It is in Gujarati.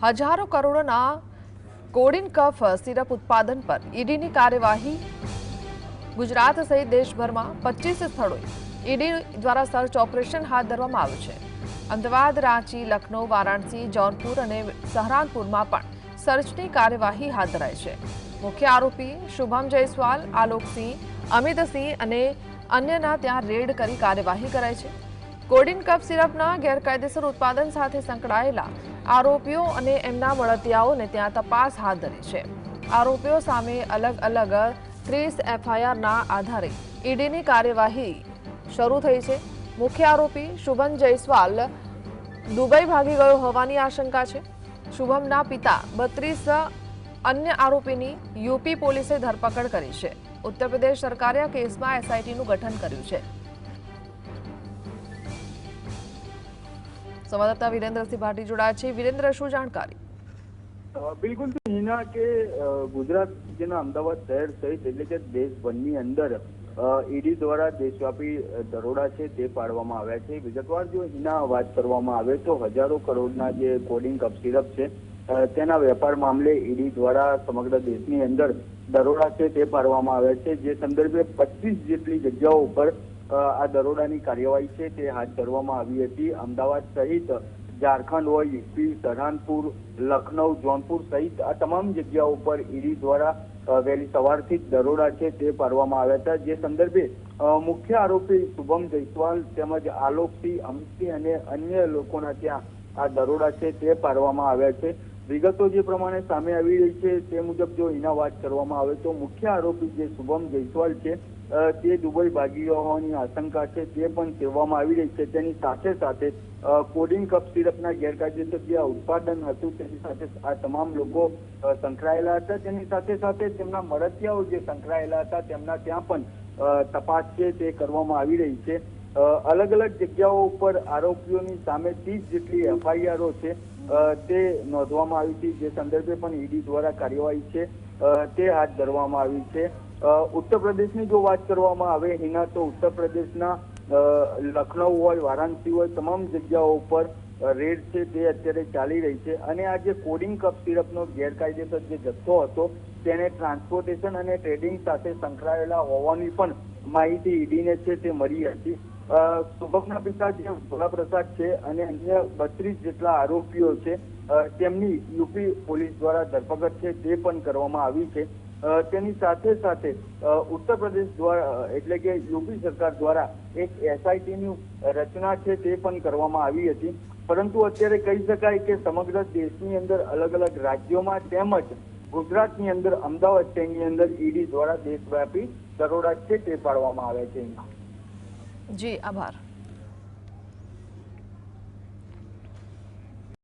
હજારો કરોડોના કોડિન કફ સિરપ ઉત્પાદન પર ઈડીની કાર્યવાહી। ગુજરાત સહિત દેશભરમાં 25 સ્થળોએ ઈડી દ્વારા સર્ચ ઓપરેશન હાથ ધરવામાં આવ્યું છે। અમદાવાદ, રાંચી, લખનઉ, વારાણસી, જૌનપુર અને સહરાનપુરમાં પણ સર્ચની કાર્યવાહી હાથ ધરાઈ છે। મુખ્ય આરોપી શુભમ જયસ્વાલ, આલોકસિંહ, અમિતસિંહ અને અન્યના ત્યાં રેડ કરી કાર્યવાહી કરાઈ છે। કોડિન કફ સિરપના ગેરકાયદેસર ઉત્પાદન સાથે સંકળાયેલા આરોપીઓ અને એમના મળતિયાઓને ત્યાં તપાસ હાથ ધરી છે। આરોપીઓ સામે અલગ અલગ 30 એફઆઈઆરના આધારે ઈડીની કાર્યવાહી શરૂ થઈ છે। મુખ્ય આરોપી શુભમ જયસ્વાલ દુબઈ ભાગી ગયો હોવાની આશંકા છે। શુભમના પિતા 32 अन्य आरोपीनी यूपी पोलीसे धरपकड़ करी है। उत्तर प्रदेश सरकारे आ केसमां एसआईटीનું गठन કર્યું છે। संवाददाता वीरेन्द्रसिंह भाटी जोड़ाया है। वीरेन्द्र, શું જાણકારી? बिल्कुल हिना के गुजरात राज्यना अमदावाद शहर सहित એટલે કે દેશભરની અંદર ઈડી દ્વારા દેશવ્યાપી દરોડા છે તે પાડવામાં આવ્યા છે। વિગતવાર જો હિના વાત કરવામાં આવે તો હજારો કરોડના જે કોડિન કફ સિરપ છે તેના વેપાર મામલે ઈડી દ્વારા સમગ્ર દેશની અંદર દરોડા છે તે પાડવામાં આવ્યા છે। જે સંદર્ભે 25 જેટલી જગ્યાઓ ઉપર આ દરોડાની કાર્યવાહી છે તે હાથ ધરવામાં આવી હતી। અમદાવાદ સહિત झारखंड हो, यूपी, सहारनपुर, लखनऊ, जौनपुर सहित आ तमाम जगहों पर ईडी द्वारा वહેલી સવારથી દરોડા છે તે પાડવામાં આવ્યા હતા। જે સંદર્ભે મુખ્ય આરોપી શુભમ જયસ્વાલ તેમજ આલોકસિંહ, અમિતસિંહ અને અન્ય લોકોના ત્યાં આ દરોડા છે તે પાડવામાં આવ્યા છે। વિગતો જે પ્રમાણે સામે આવી રહી છે તે મુજબ જો એના વાત કરવામાં આવે તો મુખ્ય આરોપી જે શુભમ જયસ્વાલ છે તે દુબઈ ભાગી હોવાની આશંકા છે તે પણ કહેવામાં આવી રહી છે। તેની સાથે સાથે કોડિન કફ સિરપના ગેરકાયદેસર જે ઉત્પાદન હતું તેની સાથે આ તમામ લોકો સંકળાયેલા હતા। તેની સાથે સાથે તેમના મળતિયાઓ જે સંકળાયેલા હતા તેમના ત્યાં પણ તપાસ છે તે કરવામાં આવી રહી છે। અલગ અલગ જગ્યાઓ ઉપર આરોપીઓની સામે 30 જેટલી એફઆઈઆરો છે તે નોંધવામાં આવી છે। જે સંદર્ભે પણ ઈડી દ્વારા કાર્યવાહી છે તે હાથ ધરવામાં આવી છે। उत्तर प्रदेश की जो बात करवामां आवे हिना तो उत्तर प्रदेश लखनऊ हो, वाराणसी हो, तमाम जगहों पर रेड से ते अत्यारे चाली रही है। अने आ जे कोडिन कफ सिरपनो गैरकायदेसर जे जथ्थो हतो तेने ट्रांसपोर्टेशन अने ट्रेडिंग साथे संकळायेला होवानी पण माहिती ईडीने छे ते मળી હતી। શુભમના પિતા જે ભોલા પ્રસાદ છે અને અન્ય 32 જેટલા આરોપીઓ છે તેમની यूपी પોલીસ દ્વારા ધરપકડ છે તે પણ કરવામાં આવી છે। તેની સાથે સાથે ઉત્તર પ્રદેશ દ્વારા એટલે કે યુપી સરકાર દ્વારા એક એસઆઈટીની રચના છે તે પણ કરવામાં આવી હતી। પરંતુ અત્યારે કહી શકાય કે સમગ્ર દેશની અંદર અલગ અલગ રાજ્યોમાં તેમજ ગુજરાતની અંદર અમદાવાદ શહેરની અંદર ઈડી દ્વારા દેશવ્યાપી દરોડા છે તે પાડવામાં આવ્યા છે। જી, આભાર।